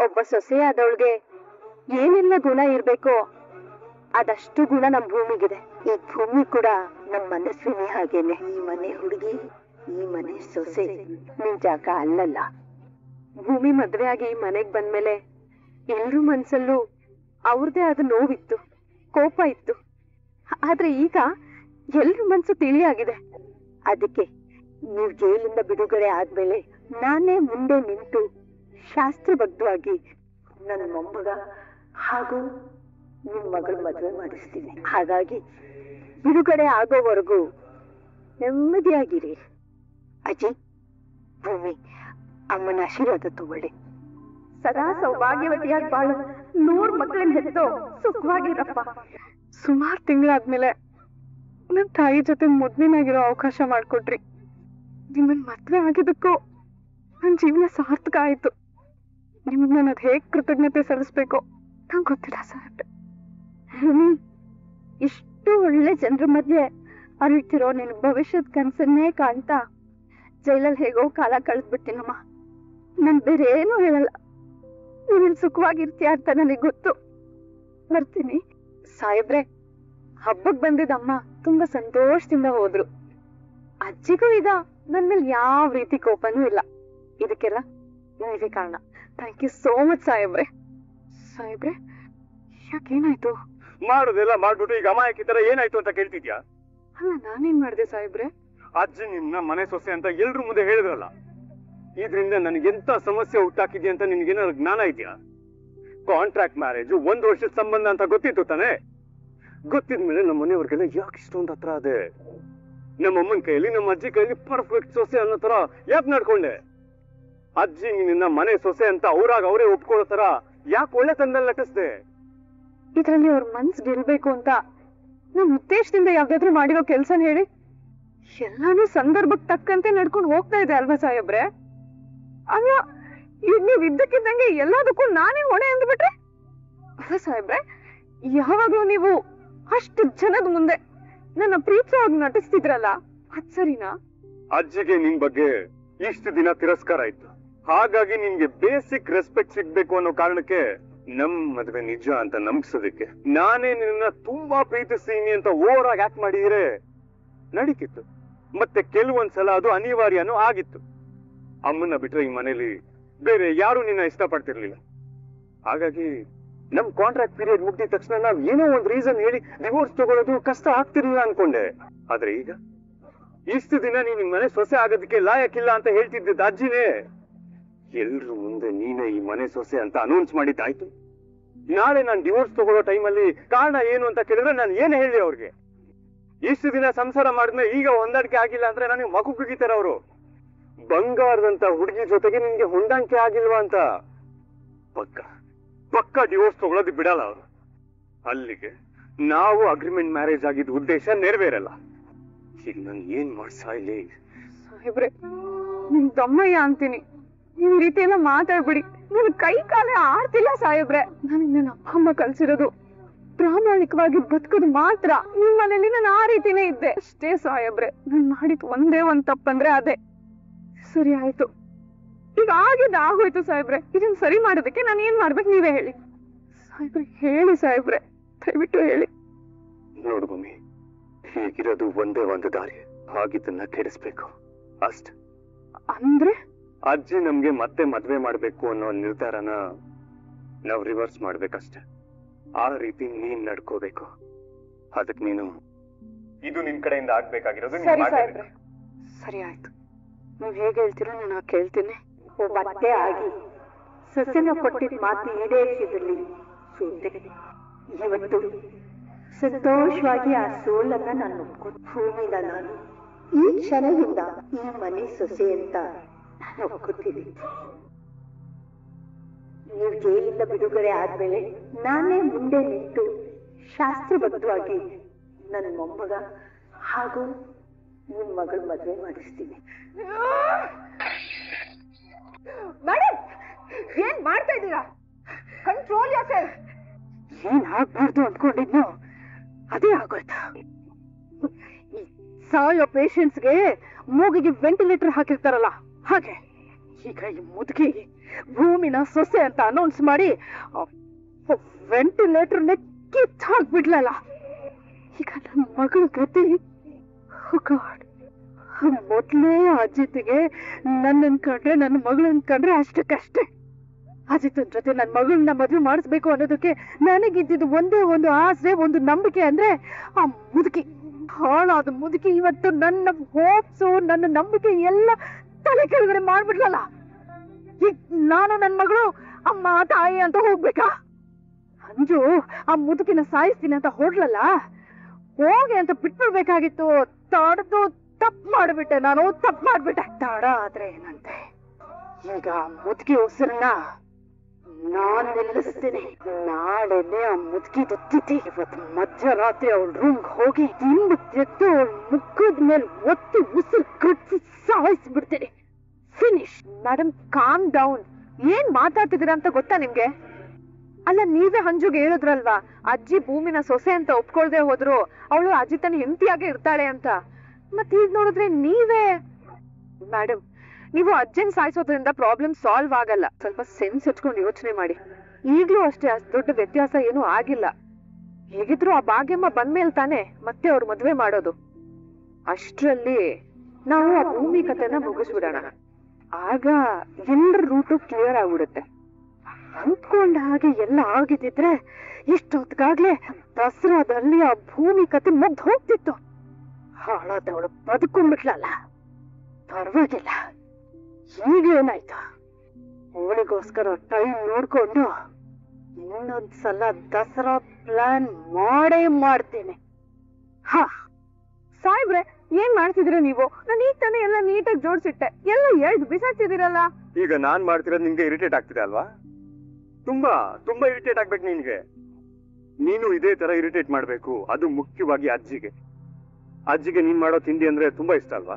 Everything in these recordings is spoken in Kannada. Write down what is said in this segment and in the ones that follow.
ಒಬ್ಬ ಸೊಸೆಯಾದವಳಿಗೆ ಏನೆಲ್ಲ ಗುಣ ಇರ್ಬೇಕೋ ಅದಷ್ಟು ಗುಣ ನಮ್ ಭೂಮಿಗಿದೆ. ಈ ಭೂಮಿ ಕೂಡ ನಮ್ ಮನಸ್ವಿನಿ ಹಾಗೇನೆ. ಈ ಮನೆ ಹುಡುಗಿ, ಈ ಮನೆ ಸೊಸೆ ನಿನ್ ಜಾಗ ಅಲ್ಲಲ್ಲ. ಭೂಮಿ ಮದ್ವೆ ಆಗಿ ಈ ಮನೆಗ್ ಬಂದ್ಮೇಲೆ ಎಲ್ರೂ ಮನ್ಸಲ್ಲೂ ಅವ್ರದೇ ಆದ ನೋವಿತ್ತು, ಕೋಪ ಇತ್ತು. ಆದ್ರೆ ಈಗ ಎಲ್ರ ಮನ್ಸು ತಿಳಿಯಾಗಿದೆ. ಅದಕ್ಕೆ ನೀವ್ ಜೈಲಿಂದ ಬಿಡುಗಡೆ ಆದ್ಮೇಲೆ ನಾನೇ ಮುಂದೆ ನಿಂತು ಶಾಸ್ತ್ರಬದ್ಧವಾಗಿ ನನ್ನ ಮೊಮ್ಮಗ ಹಾಗೂ ನಿಮ್ ಮಗಳ ಮದುವೆ ಮಾಡಿಸ್ತೀನಿ. ಹಾಗಾಗಿ ಬಿಡುಗಡೆ ಆಗೋವರೆಗೂ ನೆಮ್ಮದಿಯಾಗಿರಿ. ಅಜ್ಜಿ, ಭೂಮಿ, ಅಮ್ಮನ ಆಶೀರ್ವಾದ ತಗೊಳ್ಳಿ. ಸದಾ ಸೌಭಾಗ್ಯವತಿಯಾಗಿ ಬಾಳು, 100 ಮಕ್ಕಳನ್ನ ಹೆತ್ತೋ ಸುಖವಾಗಿರಪ್ಪ. ಸುಮಾರು ತಿಂಗಳಾದ್ಮೇಲೆ ನನ್ ತಾಯಿ ಜೊತೆ ಮೊದ್ಲಿನಾಗಿರೋ ಅವಕಾಶ ಮಾಡ್ಕೊಟ್ರಿ. ನಿಮ್ಮನ್ ಮದ್ವೆ ಆಗಿದ್ದಕ್ಕೂ ನನ್ ಜೀವನ ಸಾರ್ಥಕ ಆಯ್ತು. ನಿಮಗ್ ನಾನು ಅದ್ ಹೇಗ್ ಕೃತಜ್ಞತೆ ಸಲ್ಲಿಸ್ಬೇಕೋ ನಂಗೆ ಗೊತ್ತಿಲ್ಲ ಸಾಹೇಬ್ರೆ. ಇಷ್ಟು ಒಳ್ಳೆ ಜನರ ಮಧ್ಯೆ ಅರಿತಿರೋ ನಿನ್ ಭವಿಷ್ಯದ ಕನ್ಸನ್ನೇ ಕಾಣ್ತಾ ಜೈಲಲ್ಲಿ ಹೇಗೋ ಕಾಲ ಕಳೆದ್ಬಿಡ್ತೀನಮ್ಮ. ನನ್ ಬೇರೆ ಏನು ಹೇಳಲ್ಲ. ನೀನ್ ಸುಖವಾಗಿರ್ತೀಯ ಅಂತ ನನಗೆ ಗೊತ್ತು. ಬರ್ತೀನಿ. ಸಾಹೇಬ್ರೆ, ಹಬ್ಬಕ್ ಬಂದಿದ್ದಮ್ಮ ತುಂಬಾ ಸಂತೋಷದಿಂದ ಹೋದ್ರು. ಅಜ್ಜಿಗೂ ಈಗ ನನ್ ಮೇಲೆ ಯಾವ ರೀತಿ ಕೋಪನೂ ಇಲ್ಲ. ಇದಕ್ಕೆಲ್ಲ ನೀವೇ ಕಾರಣ. ಥ್ಯಾಂಕ್ ಯು ಸೋ ಮಚ್ ಸಾಹೇಬ್ರೆ. ಸಾಹೇಬ್ರೆ, ಯಾಕೇನಾಯ್ತು? ಮಾಡೋದೆಲ್ಲ ಮಾಡ್ಬಿಟ್ಟು ಈಗ ಅಮಾಯಕಿ ತರ ಏನಾಯ್ತು ಅಂತ ಕೇಳ್ತಿದ್ಯಾ? ಅಲ್ಲ, ನಾನೇನ್ ಮಾಡಿದೆ ಸಾಹೇಬ್ರೆ? ಅಜ್ಜಿ ನಿನ್ನ ಮನೆ ಸೊಸೆ ಅಂತ ಎಲ್ರ ಮುಂದೆ ಹೇಳಿದ್ರಲ್ಲ, ಇದ್ರಿಂದ ನನಗೆಂತ ಸಮಸ್ಯೆ ಹುಟ್ಟಾಕಿದ್ಯಾ ಅಂತ ನಿನ್ಗೇನಾದ್ರು ಜ್ಞಾನ ಇದೆಯಾ? ಕಾಂಟ್ರಾಕ್ಟ್ ಮ್ಯಾರೇಜ್ 1 ವರ್ಷದ ಸಂಬಂಧ ಅಂತ ಗೊತ್ತಿತ್ತು ತಾನೆ? ಗೊತ್ತಿದ್ಮೇಲೆ ನಮ್ಮ ಮನೆಯವ್ರಿಗೆಲ್ಲ ಯಾಕೆ ಇಷ್ಟೊಂದು ಹತ್ರ ಅದೇ? ನಮ್ಮ ಅಮ್ಮನ ಕೈಯಲ್ಲಿ, ನಮ್ಮ ಅಜ್ಜಿ ಕೈಯಲ್ಲಿ ಪರ್ಫೆಕ್ಟ್ ಸೊಸೆ ಅನ್ನೋ ತರ ಯಾಕೆ ನಡ್ಕೊಂಡೆ? ಅಜ್ಜಿ ನಿನ್ನ ಮನೆ ಸೊಸೆ ಅಂತ ಅವ್ರಾಗ ಅವರೇ ಒಪ್ಕೊಳ್ಳೋ ತರ ಯಾಕೆ ಒಳ್ಳೆ ತಂದಲ್ಲಿ ನಟಿಸ್ದೆ? ಇದ್ರಲ್ಲಿ ಅವ್ರ ಮನ್ಸ್ ಗೆಲ್ಬೇಕು ಅಂತ ನಮ್ ಉದ್ದೇಶದಿಂದ ಯಾವ್ದಾದ್ರು ಮಾಡಿರೋ ಕೆಲ್ಸನ ಹೇಳಿ. ಎಲ್ಲಾನು ಸಂದರ್ಭಕ್ಕೆ ತಕ್ಕಂತೆ ನಡ್ಕೊಂಡು ಹೋಗ್ತಾ ಇದೆ ಅಲ್ವಾ ಸಾಹೇಬ್ರೆ? ಅಲ್ಲ, ಈಗ ನೀವ್ ಇದ್ದಕ್ಕಿದ್ದಂಗೆ ಎಲ್ಲದಕ್ಕೂ ನಾನೇ ಹೊಣೆ ಅಂದ್ಬಿಟ್ರೆ? ಅಲ್ಲ ಸಾಹೇಬ್ರೆ, ಯಾವಾಗ್ಲೂ ನೀವು ಅಷ್ಟು ಜನದ ಮುಂದೆ ನನ್ನ ಪ್ರೀತಿಯಾಗಿ ನಟಿಸ್ತಿದ್ರಲ್ಲ, ಅದ್ ಸರಿನಾ? ಅಜ್ಜಿಗೆ ನಿನ್ ಬಗ್ಗೆ ಇಷ್ಟು ದಿನ ತಿರಸ್ಕಾರ ಇತ್ತು. ಹಾಗಾಗಿ ನಿನ್ಗೆ ಬೇಸಿಕ್ ರೆಸ್ಪೆಕ್ಟ್ ಸಿಗ್ಬೇಕು ಅನ್ನೋ ಕಾರಣಕ್ಕೆ ನಮ್ ಮದ್ವೆ ನಿಜ ಅಂತ ನಂಬಿಸೋದಕ್ಕೆ ನಾನೇ ನಿನ್ನ ತುಂಬಾ ಪ್ರೀತಿಸ್ತೀನಿ ಅಂತ ಓವರ್ ಆಗಿ ಆಕ್ಟ್ ಮಾಡಿದ್ರೆ ನಡೀತಿತ್ತು. ಮತ್ತೆ ಕೆಲವೊಂದ್ಸಲ ಅದು ಅನಿವಾರ್ಯನೂ ಆಗಿತ್ತು. ಅಮ್ಮನ್ನ ಬಿಟ್ರೆ ಈ ಮನೇಲಿ ಬೇರೆ ಯಾರು ನಿನ್ನ ಇಷ್ಟಪಡ್ತಿರ್ಲಿಲ್ಲ. ಹಾಗಾಗಿ ನಮ್ ಕಾಂಟ್ರಾಕ್ಟ್ ಪೀರಿಯಡ್ ಮುಗಿದ ತಕ್ಷಣ ನಾವ್ ಏನೋ ಒಂದ್ ರೀಸನ್ ಹೇಳಿ ಡಿವೋರ್ಸ್ ತಗೊಳ್ಳೋದು ಕಷ್ಟ ಆಗ್ತಿರ್ಲಿಲ್ಲ ಅನ್ಕೊಂಡೆ. ಆದ್ರೆ ಈಗ ಇಷ್ಟು ದಿನ ನೀನ್ ಮನೆ ಸೊಸೆ ಆಗೋದಕ್ಕೆ ಲಾಯಕ್ಕಿಲ್ಲ ಅಂತ ಹೇಳ್ತಿದ್ದ ಅಜ್ಜಿನೇ ಎಲ್ರು ಮುಂದೆ ನೀನೇ ಈ ಮನೆ ಸೊಸೆ ಅಂತ ಅನೌನ್ಸ್ ಮಾಡಿದ್ದಾಯ್ತು. ನಾಳೆ ನಾನ್ ಡಿವೋರ್ಸ್ ತಗೊಳ್ಳೋ ಟೈಮಲ್ಲಿ ಕಾರಣ ಏನು ಅಂತ ಕೇಳಿದ್ರೆ ನಾನು ಏನ್ ಹೇಳಿ ಅವ್ರಿಗೆ? ಇಷ್ಟು ದಿನ ಸಂಸಾರ ಮಾಡಿದ್ಮೇಲೆ ಈಗ ಹೊಂದಾಣಿಕೆ ಆಗಿಲ್ಲ ಅಂದ್ರೆ ನನಗೆ ಮಗು ಕುಗಿತಾರ ಅವರು. ಬಂಗಾರದಂತ ಹುಡುಗಿ ಜೊತೆಗೆ ನಿನ್ಗೆ ಹೊಂದಾಣಿಕೆ ಆಗಿಲ್ವಾ ಅಂತ ಪಕ್ಕ ಡಿವೋರ್ಸ್ ತಗೊಳ್ಳೋದು ಬಿಡಲ್ಲ ಅವರು. ಅಲ್ಲಿಗೆ ನಾವು ಅಗ್ರಿಮೆಂಟ್ ಮ್ಯಾರೇಜ್ ಆಗಿದ್ದ ಉದ್ದೇಶ ನೆರವೇರಲ್ಲ. ಈಗ ನಾನು ಏನ್ ಮಾಡ್ಸಾ ಇಲ್ಲಿ? ಸಾಹೇಬ್ರೆ, ನಿಮ್ ತಮ್ಮಯ್ಯ ಅಂತೀನಿ, ನಿಮ್ ರೀತಿ ಎಲ್ಲ ಮಾತಾಡ್ಬಿಡಿ. ನನ್ ಕೈ ಕಾಲೇ ಆಡ್ತಿಲ್ಲ ಸಾಹೇಬ್ರೆ. ನನಗ್ ನನ್ನ ಅಪ್ಪ ಅಮ್ಮ ಕಲ್ಸಿರೋದು ಪ್ರಾಮಾಣಿಕವಾಗಿ ಬದುಕೋದು ಮಾತ್ರ. ನಿಮ್ ಮನೇಲಿ ನಾನು ಆ ರೀತಿನೇ ಇದ್ದೆ ಅಷ್ಟೇ ಸಾಹೇಬ್ರೆ. ನಾನ್ ಮಾಡಿದ್ ಒಂದೇ ಒಂದ್ ತಪ್ಪಂದ್ರೆ ಅದೇ. ಸರಿ ಆಯ್ತು, ಈಗ ಆಗಿದ್ದು ಆಗೋಯ್ತು ಸಾಹೇಬ್ರೆ. ಇದನ್ನ ಸರಿ ಮಾಡೋದಕ್ಕೆ ನಾನು ಏನ್ ಮಾಡ್ಬೇಕು ನೀವೇ ಹೇಳಿ ಸಾಹೇಬ್ರೆ. ಹೇಳಿ ಸಾಹೇಬ್ರೆ, ದಯವಿಟ್ಟು ಹೇಳಿ. ನೋಡು ಭೂಮಿ, ಹೀಗಿರೋದು ಒಂದೇ ಒಂದು ದಾರಿ. ಆಗಿದ್ದನ್ನ ಕೆಡಿಸ್ಬೇಕು ಅಷ್ಟ. ಅಂದ್ರೆ ಅಜ್ಜಿ ನಮ್ಗೆ ಮತ್ತೆ ಮದ್ವೆ ಮಾಡ್ಬೇಕು ಅನ್ನೋ ನಿರ್ಧಾರನ ನಾವ್ ರಿವರ್ಸ್ ಮಾಡ್ಬೇಕಷ್ಟೆ. ಆ ರೀತಿ ನೀನ್ ನಡ್ಕೋಬೇಕು. ಅದಕ್ ನೀನು ಇದು ನಿನ್ ಕಡೆಯಿಂದ ಆಗ್ಬೇಕಾಗಿರೋದು. ಸರಿ ಆಯ್ತು, ನೀವ್ ಹೇಗೆ ಹೇಳ್ತೀರೋ ನಾನು ಕೇಳ್ತೀನಿ. ಮತ್ತೆ ಆಗಿ ಸೊಸೆನ ಕೊಟ್ಟಿದ್ದ ಮಾತು ಈಡೇರಿಸಿದಲ್ಲಿ ಸೋತೆ. ಇವತ್ತು ಸಂತೋಷವಾಗಿ ಆ ಸೋಲನ್ನ ನಾನು ಒಪ್ಕೊಂಡು ಭೂಮಿನ ನಾನು ಈ ಕ್ಷಣದಿಂದ ಈ ಮನೆ ಸೊಸೆ ಅಂತ ನಾನು ಒಪ್ಕೊತೀನಿ. ನೀವು ಜೈಲಿಂದ ಬಿಡುಗಡೆ ಆದ್ಮೇಲೆ ನಾನೇ ಮುಂದೆ ನಿಂತು ಶಾಸ್ತ್ರಬದ್ಧವಾಗಿ ನನ್ನ ಮೊಮ್ಮಗ ಹಾಗೂ ನಿಮ್ ಮಗಳ ಮದುವೆ ಮಾಡಿಸ್ತೀನಿ. ಮೇಡಮ್, ಏನ್ ಮಾಡ್ತಾ ಇದ್ದೀರಾ? Control yourself. ಏನ್ ಆಗ್ಬಾರ್ದು ಅನ್ಕೊಂಡಿದ್ನೋ ಅದೇ ಆಗೋಯ್ತಾ? ಸಾಯೋ ಪೇಷಂಟ್ಸ್ಗೆ ಮೂಗಿಗೆ ವೆಂಟಿಲೇಟರ್ ಹಾಕಿರ್ತಾರಲ್ಲ ಹಾಗೆ ಈಗ ಈ ಮುದುಕಿ ಭೂಮಿನ ಸೊಸೆ ಅಂತ ಅನೌನ್ಸ್ ಮಾಡಿ ವೆಂಟಿಲೇಟರ್ನ ಕಿತ್ ಹಾಕ್ಬಿಡ್ಲಲ್ಲ. ಈಗ ನನ್ನ ಮಗಳ ಗತಿ ಮೊದ್ಲೇ ಅಜಿತ್ಗೆ ನನ್ನನ್ ಕಂಡ್ರೆ ನನ್ನ ಮಗಳನ್ ಕಂಡ್ರೆ ಅಷ್ಟಕ್ಕಷ್ಟೇ. ಅಜಿತನ್ ಜೊತೆ ನನ್ನ ಮಗಳನ್ನ ಮದುವೆ ಮಾಡಿಸ್ಬೇಕು ಅನ್ನೋದಕ್ಕೆ ನನಗಿದ್ದಿದ್ದು ಒಂದೇ ಒಂದು ಆಸೆ, ಒಂದು ನಂಬಿಕೆ ಅಂದ್ರೆ ಆ ಮುದುಕಿ, ಹಾಳಾದ ಮುದುಕಿ ಇವತ್ತು ನನ್ನ ಹೋಪ್ಸು, ನನ್ನ ನಂಬಿಕೆ ಎಲ್ಲ ತಲೆ ಕೆಳಗಡೆ ಮಾಡ್ಬಿಡ್ಲಲ್ಲ. ಈಗ ನಾನು ನನ್ನ ಮಗಳು ಅಮ್ಮ ತಾಯಿ ಅಂತ ಹೋಗ್ಬೇಕಾ? ಅಂಜು ಆ ಮುದುಕಿನ ಸಾಯಿಸ್ತೀನಿ ಅಂತ ಹೊಡ್ಲಲ್ಲ, ಹೋಗಿ ಅಂತ ಬಿಟ್ಬಿಡ್ಬೇಕಾಗಿತ್ತು. ತಡೆದು ತಪ್ಪು ಮಾಡ್ಬಿಟ್ಟೆ, ನಾನು ತಪ್ಪು ಮಾಡ್ಬಿಟ್ಟೆ. ತಡ ಆದ್ರೆ ಏನಂತೆ, ಈಗ ಮುದುಕಿ ಉಸಿರನ್ನ ನಾನ್ ನಿಲ್ಲಿಸ್ತೀನಿ. ನಾಳೆನೆ ಆ ಮುದುಕಿ ತಿಥಿ. ಇವತ್ತು ಮಧ್ಯರಾತ್ರಿ ಅವಳ ರೂಮ್ಗೆ ಹೋಗಿ ದಿಂಬು ತೆಗೆದು ಅವಳ ಮುಖದ ಮೇಲೆ ಒತ್ತಿ ಉಸಿರು ಕಟ್ಟಿ ಸಾಯಿಸ್ಬಿಡ್ತೀನಿ. ಫಿನಿಶ್. Madam calm down. ಏನ್ ಮಾತಾಡ್ತಿದ್ದೀರಾ ಅಂತ ಗೊತ್ತಾ ನಿಮ್ಗೆ? ಅಲ್ಲ, ನೀವೇ ಹಂಜುಗೆ ಹೇಳಿದ್ರಲ್ವಾ ಅಜ್ಜಿ ಭೂಮಿನ ಸೊಸೆ ಅಂತ ಒಪ್ಕೊಳ್ದೆ ಹೋದ್ರು ಅವಳು ಅಜಿತನ ಹೆಂಡತಿಯಾಗೆ ಇರ್ತಾಳೆ ಅಂತ. ಮತ್ತೆ ಈಗ ನೋಡಿದ್ರೆ ನೀವೇ. ಮೇಡಮ್, ನೀವು ಅಜ್ಜನ್ ಸಾಯಿಸೋದ್ರಿಂದ ಪ್ರಾಬ್ಲಮ್ ಸಾಲ್ವ್ ಆಗಲ್ಲ. ಸ್ವಲ್ಪ ಸೆನ್ಸ್ ಹಚ್ಕೊಂಡು ಯೋಚನೆ ಮಾಡಿ. ಈಗ್ಲೂ ಅಷ್ಟೇ ಅಷ್ಟು ದೊಡ್ಡ ವ್ಯತ್ಯಾಸ ಏನೂ ಆಗಿಲ್ಲ. ಹೇಗಿದ್ರು ಆ ಭಾಗ್ಯಮ್ಮ ಬಂದ್ಮೇಲೆ ತಾನೆ ಮತ್ತೆ ಅವ್ರು ಮದ್ವೆ ಮಾಡೋದು. ಅಷ್ಟ್ರಲ್ಲಿ ನಾವು ಆ ಭೂಮಿ ಕಥೆನ ಮುಗಿಸ್ಬಿಡೋಣ. ಆಗ ಎಲ್ಲರ ರೂಟು ಕ್ಲಿಯರ್ ಆಗ್ಬಿಡುತ್ತೆ. ಅಂದ್ಕೊಂಡ ಹಾಗೆ ಎಲ್ಲ ಆಗಿದ್ದಿದ್ರೆ ಇಷ್ಟೊತ್ತಿಗಾಗ್ಲೇ ದಸರಾದಲ್ಲಿ ಆ ಭೂಮಿ ಕತೆ ಮುಗ್ದು ಹೋಗ್ತಿತ್ತು. ಹಾಳಾದವಳು ಬದುಕೊಂಡ್ಬಿಟ್ಲಲ್ಲ, ಪರವಾಗಿಲ್ಲ. ಈಗೇನಾಯ್ತು? ಅವಳಿಗೋಸ್ಕರ ಟೈಮ್ ನೋಡ್ಕೊಂಡು ಇನ್ನೊಂದ್ಸಲ ದಸರಾ ಪ್ಲಾನ್ ಮಾಡೇ ಮಾಡ್ತೇನೆ. ಹಾ ಸಾಯ್ಬ್ರೆ, ಏನ್ ಮಾಡ್ತಿದ್ರ ನೀವು? ನಾನು ಈಗ ತಾನೇ ಎಲ್ಲ ನೀಟಾಗಿ ಜೋಡಿಸಿಟ್ಟೆ, ಎಲ್ಲ ಎಳ್ದು ಬಿಸಾಡ್ತಿದ್ದೀರಲ್ಲ. ಈಗ ನಾನ್ ಮಾಡ್ತಿರೋದು ನಿನ್ಗೆ ಇರಿಟೇಟ್ ಆಗ್ತಿದೆ ಅಲ್ವಾ? ತುಂಬಾ ತುಂಬಾ ಇರಿಟೇಟ್ ಆಗ್ಬೇಕು ನಿನ್ಗೆ. ನೀನು ಇದೇ ತರ ಇರಿಟೇಟ್ ಮಾಡ್ಬೇಕು, ಅದು ಮುಖ್ಯವಾಗಿ ಅಜ್ಜಿಗೆ. ಅಜ್ಜಿಗೆ ನೀನ್ ಮಾಡೋ ತಿಂಡಿ ಅಂದ್ರೆ ತುಂಬಾ ಇಷ್ಟ ಅಲ್ವಾ?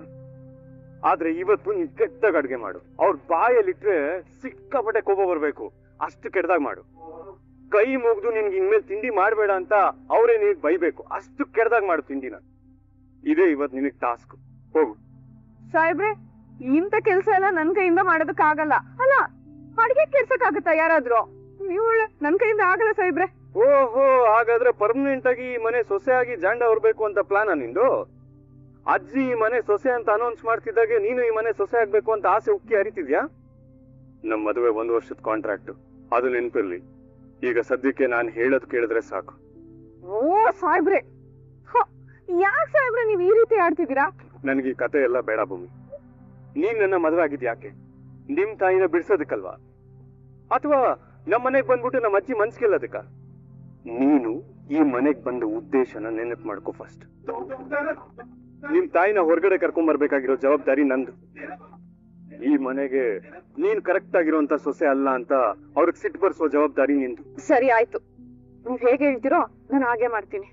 ಆದ್ರೆ ಇವತ್ತು ನೀನ್ ಕೆಟ್ಟದಾಗ ಅಡ್ಗೆ ಮಾಡು. ಅವ್ರ ಬಾಯಲ್ಲಿಟ್ರೆ ಸಿಕ್ಕಾಪಟ್ಟೆ ಕೋಪ ಬರ್ಬೇಕು, ಅಷ್ಟು ಕೆಟ್ಟದಾಗ ಮಾಡು. ಕೈ ಮುಗ್ದು ನಿನ್ಗೆ ಇನ್ಮೇಲೆ ತಿಂಡಿ ಮಾಡ್ಬೇಡ ಅಂತ ಅವ್ರೇ ನೀನ್ ಬೈಬೇಕು, ಅಷ್ಟು ಕೆಟ್ಟದಾಗ ಮಾಡು ತಿಂಡಿನ. ಇದೇ ಇವತ್ ನಿನಗ್ ಟಾಸ್ಕ್. ಹೋಗು. ಸಾಹೇಬ್ರೆ, ಇಂಥ ಕೆಲ್ಸ ಎಲ್ಲ ನನ್ ಕೈಯಿಂದ ಮಾಡೋದಕ್ಕಾಗಲ್ಲ. ಅಲ್ಲ, ಅಡಿಗೆ ಕೆಲ್ಸಕ್ಕಾಗತ್ತಾ ಯಾರಾದ್ರೂ? ನೀವು ನನ್ ಕೈಯಿಂದ ಆಗಲ್ಲ ಸಾಹೇಬ್ರೆ. ಓಹೋ, ಹಾಗಾದ್ರೆ ಪರ್ಮನೆಂಟ್ ಆಗಿ ಈ ಮನೆ ಸೊಸೆ ಆಗಿ ಜಾಂಡ ಹೊರಬೇಕು ಅಂತ ಪ್ಲಾನ್ ನಿಂದು? ಅಜ್ಜಿ ಈ ಮನೆ ಸೊಸೆ ಅಂತ ಅನೌನ್ಸ್ ಮಾಡ್ತಿದ್ದಾಗೆ ನೀನು ಈ ಮನೆ ಸೊಸೆ ಆಗ್ಬೇಕು ಅಂತ ಆಸೆ ಉಕ್ಕಿ ಹರಿತಿದ್ಯಾ? ನಮ್ ಮದುವೆ 1 ವರ್ಷದ ಕಾಂಟ್ರಾಕ್ಟ್, ಅದು ನೆನ್ಪಿರ್ಲಿ. ಈಗ ಸದ್ಯಕ್ಕೆ ನಾನ್ ಹೇಳೋದ್ ಕೇಳಿದ್ರೆ ಸಾಕು. ಓ ಸಾಹೇಬ್ರೆ, ಯಾಕೆ ಸಾಹೇಬ್ರೆ ನೀವ್ ಈ ರೀತಿ ಆಡ್ತಿದ್ದೀರಾ? ನನ್ಗೆ ಈ ಕತೆ ಎಲ್ಲ ಬೇಡ ಭೂಮಿ. ನೀನ್ ನನ್ನ ಮದುವೆ ಆಗಿದ್ ಯಾಕೆ? ನಿಮ್ ತಾಯಿನ ಬಿಡ್ಸೋದಕ್ಕಲ್ವಾ? ಅಥವಾ ನಮ್ ಮನೆಗ್ ಬಂದ್ಬಿಟ್ಟು ನಮ್ಮ ಅಜ್ಜಿ ಮನ್ಸ್ಗೆಲ್ಲದಕ್ಕ? ನೀನು ಈ ಮನೆಗ್ ಬಂದ ಉದ್ದೇಶನ ನೆನಪು ಮಾಡ್ಕೋ ಫಸ್ಟ್. ನಿಮ್ ತಾಯಿನ ಹೊರಗಡೆ ಕರ್ಕೊಂಡ್ ಬರ್ಬೇಕಾಗಿರೋ ಜವಾಬ್ದಾರಿ ನಂದು. ಈ ಮನೆಗೆ ನೀನ್ ಕರೆಕ್ಟ್ ಆಗಿರೋಂತ ಸೊಸೆ ಅಲ್ಲ ಅಂತ ಅವ್ರಿಗೆ ಸಿಟ್ಟು ಬರ್ಸೋ ಜವಾಬ್ದಾರಿ ನಿಂದು. ಸರಿ ಆಯ್ತು, ನೀವ್ ಹೇಗೆ ಹೇಳ್ತೀರೋ ನಾನು ಹಾಗೆ ಮಾಡ್ತೀನಿ.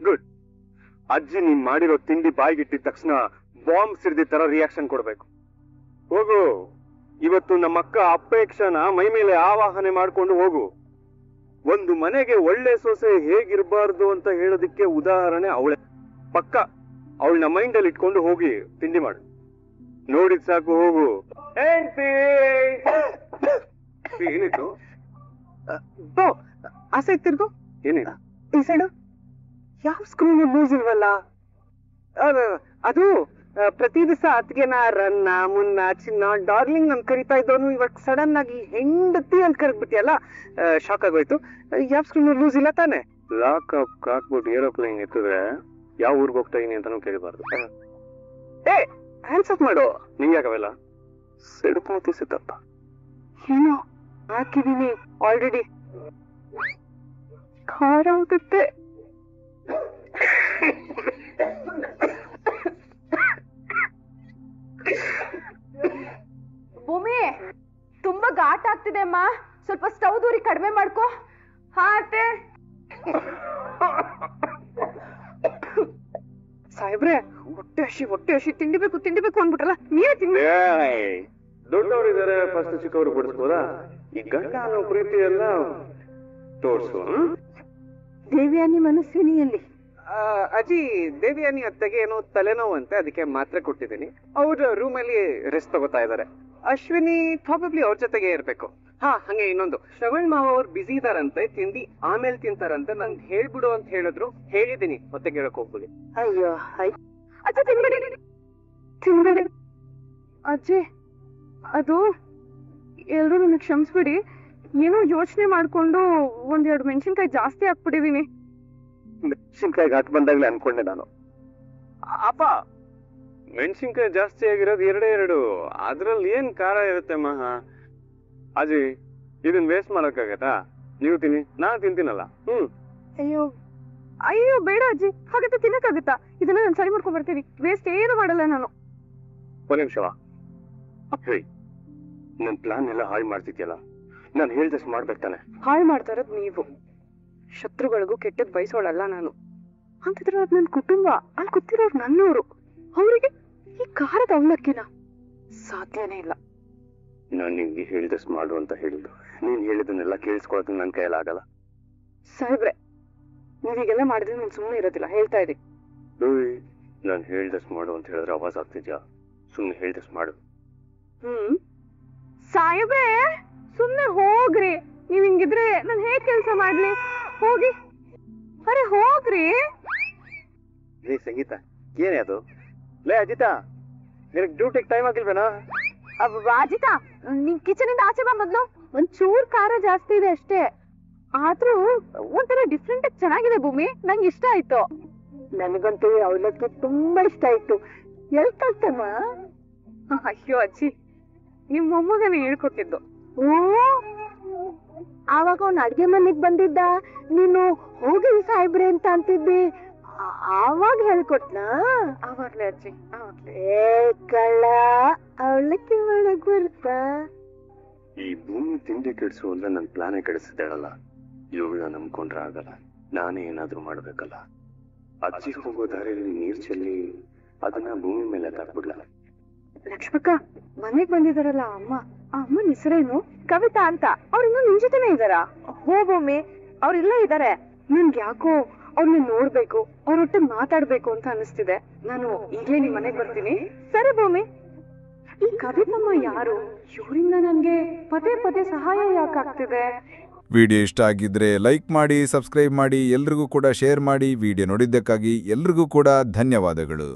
ಗುಡ್. ಅಜ್ಜಿ ನೀನ್ ಮಾಡಿರೋ ತಿಂಡಿ ಬಾಯಿಗಿಟ್ಟಿದ ತಕ್ಷಣ ಬಾಂಬ್ ಸಿಡ್ದಿ ತರ ರಿಯಾಕ್ಷನ್ ಕೊಡ್ಬೇಕು. ಹೋಗು, ಇವತ್ತು ನಮ್ಮಕ್ಕ ಅಪೇಕ್ಷನ ಮೈ ಮೇಲೆ ಆವಾಹನೆ ಮಾಡ್ಕೊಂಡು ಹೋಗು. ಒಂದು ಮನೆಗೆ ಒಳ್ಳೆ ಸೊಸೆ ಹೇಗಿರ್ಬಾರ್ದು ಅಂತ ಹೇಳೋದಿಕ್ಕೆ ಉದಾಹರಣೆ ಅವಳೆ. ಪಕ್ಕ ಅವಳನ್ನ ಮೈಂಡ್ ಅಲ್ಲಿ ಇಟ್ಕೊಂಡು ಹೋಗಿ ತಿಂಡಿ ಮಾಡು. ನೋಡಿದ್ ಸಾಕು, ಹೋಗು. ಏನಿತ್ತು? ಆ ಸೈಡ್ ತಿರ್ಗು. ಏನಿಲ್ಲ ಈ ಸೈಡು ಯಾವ ಸ್ಕ್ರೂ ಲೂಸ್ ಇಲ್ವಲ್ಲ? ಅದು ಪ್ರತಿ ದಿವಸ ಅತ್ಗೆನ ರನ್ನ ಮುನ್ನ ಚಿನ್ನ ಡಾರ್ಲಿಂಗ್ ನನ್ ಕರಿತಾ ಇದ್ದವನು ಇವಾಗ ಸಡನ್ ಆಗಿ ಹೆಂಡತಿ ಅಂತ ಕರೆದ್ಬಿಟ್ಟಿಯಲ್ಲ, ಶಾಕ್ ಆಗೋಯ್ತು. ಯಾವ ಸ್ಕ್ರೂ ಲೂಸ್ ಇಲ್ಲ ತಾನೆ? ಲಾಕ್ ಅಪ್ ಹಾಕ್ಬಿಟ್ಟು ಏರೋಪ್ಲೇನ್ ಎತ್ತಿದ್ರೆ ಯಾವ ಊರ್ಗ್ ಹೋಗ್ತಾ ಇದೀನಿ ಅಂತಾನು ಕೇಳಬಾರ್ದು. ಏ ಹ್ಯಾಂಡ್ಸ್ ಅಪ್ ಮಾಡು. ನಿಂಗೆ ಯಾಕವೆಲ್ಲ ಸಿಡುಕು ಸಿದ್ದಪ್ಪ? ಏನೋ ಹಾಕಿದೀನಿ ಆಲ್ರೆಡಿ. ಖಾರ ಆಗುತ್ತೆ. ಭೂಮಿ, ತುಂಬಾ ಘಾಟ್ ಆಗ್ತಿದೆ ಅಮ್ಮ, ಸ್ವಲ್ಪ ಸ್ಟವ್ ದೂರಿ ಕಡಿಮೆ ಮಾಡ್ಕೋ. ಹಾ ಅತ್ತೆ. ಸಾಹೇಬ್ರೆ, ಹೊಟ್ಟೆ ಹಸಿ ತಿಂಡಿಬೇಕು ಅಂದ್ಬಿಟ್ರಲ್ಲ, ನೀವೇ ತಿಂಡಿ. ದೊಡ್ಡವರಿದ್ದಾರೆ, ಫಸ್ಟ್ ಚಿಕ್ಕವರು ಬಡಿಸ್ಬೋದಾ? ಈ ಗಂಡ ಅನ್ನೋ ಪ್ರೀತಿ ಎಲ್ಲ ತೋರ್ಸು. ದೇವ್ಯಾನಿ ಮನಸ್ವಿನಿಯಲ್ಲಿ ಅಜ್ಜಿ, ದೇವಿಯಾನಿ ಅತ್ತೆಗೆ ಏನೋ ತಲೆನೋವು ಅಂತೆ, ಅದಕ್ಕೆ ಮಾತ್ರೆ ಕೊಟ್ಟಿದ್ದೀನಿ. ಅವ್ರ ರೂಮಲ್ಲಿ ರೆಸ್ಟ್ ತಗೋತಾ ಇದಾರೆ. ಅಶ್ವಿನಿ ಪ್ರಾಬಬ್ಲಿ ಅವ್ರ ಜೊತೆಗೆ ಇರ್ಬೇಕು. ಹಾ, ಹಂಗೆ ಇನ್ನೊಂದು, ಶ್ರವಣ್ ಮಾವ ಅವ್ರು ಬಿಸಿ ಇದಾರಂತೆ, ತಿಂಡಿ ಆಮೇಲೆ ತಿಂತಾರಂತೆ. ನಂಗೆ ಹೇಳ್ಬಿಡು ಅಂತ ಹೇಳಿದ್ರು, ಹೇಳಿದೀನಿ, ಮತ್ತೆ ಕೇಳಕ್ ಹೋಗ್ಬಿಡಿ. ಅಯ್ಯೋ ಅಜ್ಜಿ ತಿನ್ಬೇಡಿ. ಅಜ್ಜಿ, ಅದು ಎಲ್ರು ನನಗೆ ಕ್ಷಮಿಸ್ಬಿಡಿ. ಏನೋ ಯೋಚನೆ ಮಾಡ್ಕೊಂಡು 1-2 ಮೆಣಸಿನ್ಕಾಯಿ ಜಾಸ್ತಿ ಹಾಕ್ಬಿಟ್ಟಿದೀನಿ. ಮೆಣಸಿನ್ಕಾಯಿಗೆ ಹಾಕಿ ಬಂದಾಗ್ಲೇ ಅನ್ಕೊಂಡೆ ನಾನು. ಅಪ್ಪ, ಮೆಣಸಿನ್ಕಾಯಿ ಜಾಸ್ತಿ ಆಗಿರೋದು 2 ಅದ್ರಲ್ಲಿ ಏನ್ ಖಾರ ಇರುತ್ತೆ ಮಹಾ. ಅಜಿ, ಇದನ್ ವೇಸ್ಟ್ ಮಾಡಕ್ಕಾಗತ್ತಾ? ನೀವು ತಿನ್ನಿ, ನಾನು ತಿಂತೀನಲ್ಲ. ಅಯ್ಯೋ ಬೇಡ ಅಜ್ಜಿ, ಹಾಗಂತ ತಿನ್ನಕ್ಕಾಗತ್ತಾ? ಇದನ್ನ ನಾನು ಸರಿ ಮಾಡ್ಕೊಂಡ್ ಬರ್ತೀನಿ. ವೇಸ್ಟ್ ಏನು ಮಾಡಲ್ಲ ನಾನು. ಒಂದ್ ನಿಮಿಷ. ಹೇಳಿ, ನನ್ ಪ್ಲಾನ್ ಎಲ್ಲ ಹಾಳು ಮಾಡ್ತಿದ್ಯಲ್ಲ, ನಾನು ಹೇಳ್ದಷ್ಟು ಮಾಡ್ಬೇಕು ತಾನೆ? ಹಾಳು ಮಾಡ್ತಾ ಇರೋದು ನೀವು. ಶತ್ರುಗಳಿಗೂ ಕೆಟ್ಟದ್ ಬಯಸೋಳಲ್ಲ ನಾನು. ಅಂತಿದ್ರೆ ಅದು ನನ್ನ ಕುಟುಂಬ, ಅಲ್ಲಿ ಗೊತ್ತಿರೋರು ನನ್ನವರು. ಅವರಿಗೆ ಈ ಖಾರದ ಅವಲಕ್ಕಿನ ಸಾಧ್ಯನೇ ಇಲ್ಲ. ನಾನು ನಿಮ್ಗೆ ಹೇಳ್ದಷ್ಟು ಮಾಡು ಅಂತ ಹೇಳಿದ್ದು, ನೀನ್ ಹೇಳಿದನ್ನೆಲ್ಲ ಕೇಳಿಸ್ಕೊಳಕ್ ನನ್ ಕೈಯಲ್ಲಾಗಲ್ಲ. ಸಾಹೇಬ್ರೆ, ನೀವೀಗೆಲ್ಲ ಮಾಡಿದ್ರೆ ನಾನು ಸುಮ್ಮನೆ ಇರೋದಿಲ್ಲ, ಹೇಳ್ತಾ ಇದ್ದೀನಿ. ನಾನು ಹೇಳ್ದಷ್ಟು ಮಾಡು ಅಂತ ಹೇಳಿದ್ರೆ ಆವಾಜ್ ಆಗ್ತಿದ್ಯಾ? ಸುಮ್ನೆ ಹೇಳ್ದಷ್ಟು ಮಾಡು. ಸಾಹೇಬ್ರೆ, ಸುಮ್ನೆ ಹೋಗ್ರಿ. ನೀವ್ ಹಿಂಗಿದ್ರೆ ನಾನು ಹೇಗ್ ಕೆಲ್ಸ ಮಾಡ್ಲಿ? ಹೋಗಿ. ಅರೆ ಹೋಗ್ರಿ. ಲೇ ಸಂಗೀತ, ಏನೇ ಅದು? ಲೇ ಅಜಿತಾ, ನಿನಗೆ ಡ್ಯೂಟಿಗೆ ಟೈಮ್ ಆಗಿಲ್ವೇನಾ? ಅಜಿತಾ, ನಿನ್ ಕಿಚನ್ ಇಂದ ಆಚೆ ಬಾ ಮೊದ್ಲು. ಒಂಚೂರ್ ಖಾರ ಜಾಸ್ತಿ ಇದೆ ಅಷ್ಟೇ. ಆದ್ರೂ ಒಂಥರ ಡಿಫ್ರೆಂಟ್ ಆಗಿ ಚೆನ್ನಾಗಿದೆ ಭೂಮಿ, ನಂಗೆ ಇಷ್ಟ ಆಯ್ತು. ನನಗಂತೂ ಅವಲಕ್ಕಿ ತುಂಬಾ ಇಷ್ಟ ಆಯ್ತು. ಎಲ್ ಕಲ್ತಮ್ಮ? ಅಯ್ಯೋ ಅಜ್ಜಿ, ನಿಮ್ ಮೊಮ್ಮಗನೇ ಹೇಳ್ಕೊಟ್ಟಿದ್ದು. ಓ, ಆವಾಗ ಅವ್ನ ಅಡ್ಗೆ ಮನೆಗ್ ಬಂದಿದ್ದ, ನೀನು ಹೋಗಿ ಸಾಯ್ಬ್ರೆ ಅಂತ ಅಂತಿದ್ದಿ, ಆವಾಗ ಹೇಳ್ಕೊಟ್ನಾ? ಆವಾಗ್ಲೇ ಅಜ್ಜಿ, ಆವಾಗ್ಲೇ. ಏ ಕಳ್ಳ, ಅವಲಕ್ಕಿ ಮಾಡಕ್ ಬರ್ತಾ? ಈ ಭೂಮಿ ತಿಂಡಿ ಕೆಡಿಸು ಅಂದ್ರೆ ನನ್ ಪ್ಲಾನೇ ಕೆಡಿಸಿದ್ದಾಳಲ್ಲ. ಇವುಗಳನ್ನ ನಂಬ್ಕೊಂಡ್ರೆ ಆಗಲ್ಲ, ನಾನೇ ಏನಾದ್ರೂ ಮಾಡ್ಬೇಕಲ್ಲ. ಅಜ್ಜಿ ಹೋಗೋ ದಾರಿಯಲ್ಲಿ ನೀರ್ ಚೆಲ್ಲಿ ಅದನ್ನ ಭೂಮಿ ಮೇಲೆ ತಾಕ್ಬಿಡ್ಲ. ಲಕ್ಷ್ಮಕ್ಕ, ಮನೆಗ್ ಬಂದಿದಾರಲ್ಲ ಅಮ್ಮ, ಆ ಅಮ್ಮನ ಹೆಸರೇನು? ಕವಿತಾ ಅಂತ. ಅವ್ರಿನ್ನೂ ನಿನ್ ಜೊತೆನೇ ಇದಾರಾ? ಹೋ ಭೂಮಿ, ಅವ್ರಿಲ್ಲ ಇದಾರೆ. ನನ್ಗೆ ಯಾಕೋ ಅವ್ರನ್ನ ನೋಡ್ಬೇಕು, ಅವ್ರೊಟ್ಟೆ ಮಾತಾಡ್ಬೇಕು ಅಂತ ಅನಿಸ್ತಿದೆ. ನಾನು ಈಗ್ಲೇ ನಿಮ್ ಮನೆಗ್ ಬರ್ತೀನಿ. ಸರಿ ಭೂಮಿ. ಈ ಕವಿತಮ್ಮ ಯಾರು? ಇವರಿಂದ ನನ್ಗೆ ಪದೇ ಪದೇ ಸಹಾಯ ಯಾಕಾಗ್ತಿದೆ? ವಿಡಿಯೋ ಇಷ್ಟ ಆಗಿದ್ರೆ ಲೈಕ್ ಮಾಡಿ, ಸಬ್ಸ್ಕ್ರೈಬ್ ಮಾಡಿ, ಎಲ್ರಿಗೂ ಕೂಡ ಶೇರ್ ಮಾಡಿ. ವಿಡಿಯೋ ನೋಡಿದ್ದಕ್ಕಾಗಿ ಎಲ್ರಿಗೂ ಕೂಡ ಧನ್ಯವಾದಗಳು.